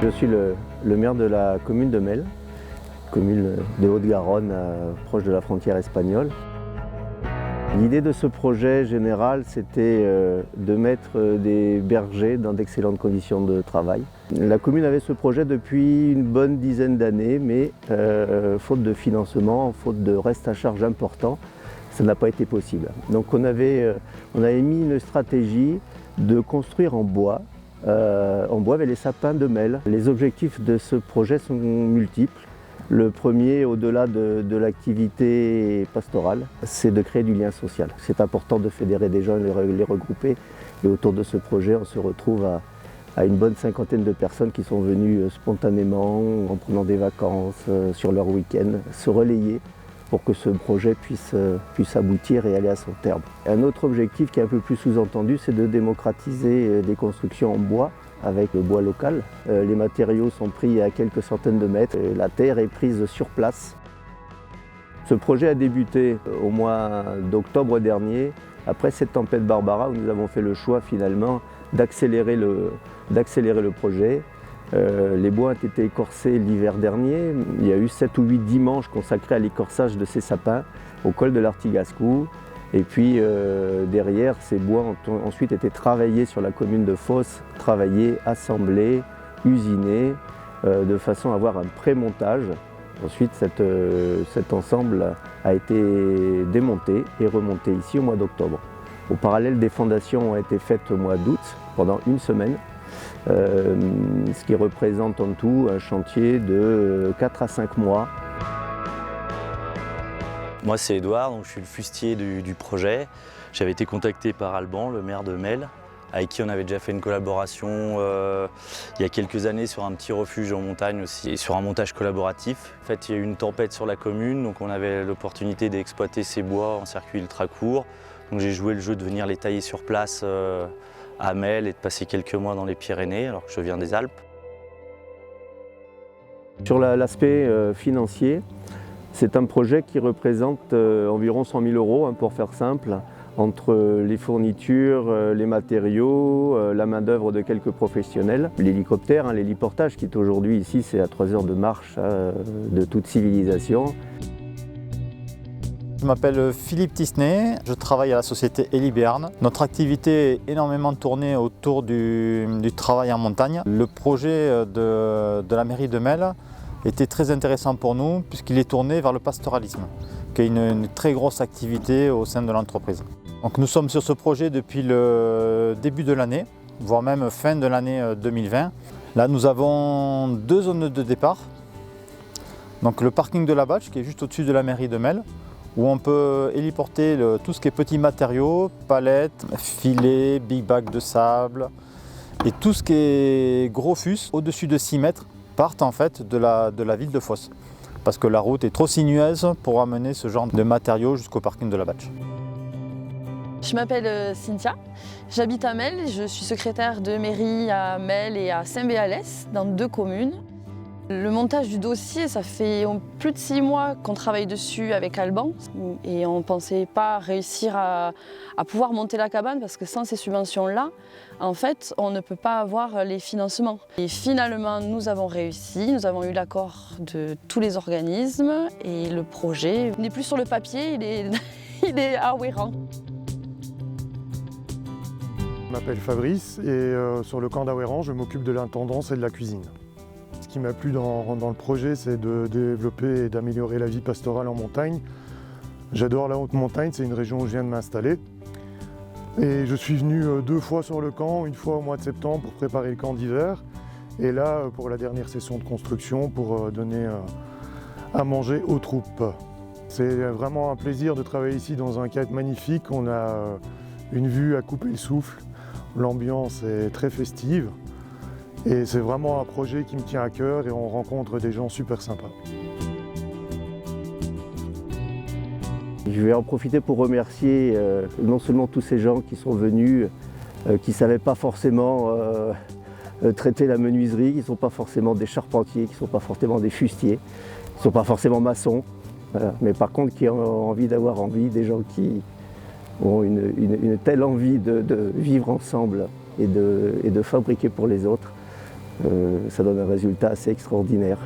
Je suis le maire de la commune de Melle, commune de Haute-Garonne, proche de la frontière espagnole. L'idée de ce projet général, c'était de mettre des bergers dans d'excellentes conditions de travail. La commune avait ce projet depuis une bonne dizaine d'années, mais faute de financement, faute de reste à charge important, ça n'a pas été possible. Donc on avait mis une stratégie de construire en bois avec les sapins de Melle. Les objectifs de ce projet sont multiples. Le premier, au-delà de l'activité pastorale, c'est de créer du lien social. C'est important de fédérer des gens et les regrouper. Et autour de ce projet, on se retrouve à une bonne cinquantaine de personnes qui sont venues spontanément, en prenant des vacances, sur leur week-end, se relayer pour que ce projet puisse aboutir et aller à son terme. Un autre objectif qui est un peu plus sous-entendu, c'est de démocratiser des constructions en bois avec le bois local. Les matériaux sont pris à quelques centaines de mètres et la terre est prise sur place. Ce projet a débuté au mois d'octobre dernier, après cette tempête Barbara, où nous avons fait le choix finalement d'accélérer le projet. Les bois ont été écorcés l'hiver dernier. Il y a eu 7 ou 8 dimanches consacrés à l'écorçage de ces sapins au col de l'Artigascou. Et puis derrière, ces bois ont ensuite été travaillés sur la commune de Fos, travaillés, assemblés, usinés, de façon à avoir un pré-montage. Ensuite, cet ensemble a été démonté et remonté ici au mois d'octobre. Au parallèle, des fondations ont été faites au mois d'août pendant une semaine. Ce qui représente en tout un chantier de 4 à 5 mois. Moi c'est Edouard, donc je suis le fustier du projet. J'avais été contacté par Alban, le maire de Melle, avec qui on avait déjà fait une collaboration il y a quelques années sur un petit refuge en montagne aussi, et sur un montage collaboratif. En fait, il y a eu une tempête sur la commune, donc on avait l'opportunité d'exploiter ces bois en circuit ultra court. Donc j'ai joué le jeu de venir les tailler sur place à Melle et de passer quelques mois dans les Pyrénées, alors que je viens des Alpes. Sur l'aspect financier, c'est un projet qui représente environ 100 000 €, pour faire simple, entre les fournitures, les matériaux, la main-d'œuvre de quelques professionnels. L'hélicoptère, l'héliportage qui est aujourd'hui ici, c'est à 3 heures de marche de toute civilisation. Je m'appelle Philippe Tisney, je travaille à la société Eliberne. Notre activité est énormément tournée autour du travail en montagne. Le projet de la mairie de Melle était très intéressant pour nous puisqu'il est tourné vers le pastoralisme, qui est une très grosse activité au sein de l'entreprise. Donc nous sommes sur ce projet depuis le début de l'année, voire même fin de l'année 2020. Là nous avons 2 zones de départ. Donc le parking de la Bâche qui est juste au-dessus de la mairie de Melle, où on peut héliporter tout ce qui est petits matériaux, palettes, filets, big bags de sable et tout ce qui est gros fus au-dessus de 6 mètres partent en fait de la ville de Fos, parce que la route est trop sinueuse pour amener ce genre de matériaux jusqu'au parking de la Bâche. Je m'appelle Cynthia, j'habite à Melle, je suis secrétaire de mairie à Melle et à Saint-Béalès, dans 2 communes. Le montage du dossier, ça fait plus de 6 mois qu'on travaille dessus avec Alban et on ne pensait pas réussir à pouvoir monter la cabane parce que sans ces subventions-là, en fait, on ne peut pas avoir les financements. Et finalement, nous avons réussi, nous avons eu l'accord de tous les organismes et le projet n'est plus sur le papier, il est à Ouéran. Je m'appelle Fabrice et sur le camp d'Aouéran, je m'occupe de l'intendance et de la cuisine. Ce qui m'a plu dans le projet, c'est de développer et d'améliorer la vie pastorale en montagne. J'adore la haute montagne, c'est une région où je viens de m'installer. Et je suis venu 2 fois sur le camp, une fois au mois de septembre pour préparer le camp d'hiver. Et là, pour la dernière session de construction, pour donner à manger aux troupes. C'est vraiment un plaisir de travailler ici dans un cadre magnifique. On a une vue à couper le souffle. L'ambiance est très festive. Et c'est vraiment un projet qui me tient à cœur et on rencontre des gens super sympas. Je vais en profiter pour remercier non seulement tous ces gens qui sont venus, qui ne savaient pas forcément traiter la menuiserie, qui ne sont pas forcément des charpentiers, qui ne sont pas forcément des fustiers, qui ne sont pas forcément maçons, mais par contre qui ont envie d'avoir envie, des gens qui ont une telle envie de vivre ensemble et de fabriquer pour les autres. ça donne un résultat assez extraordinaire.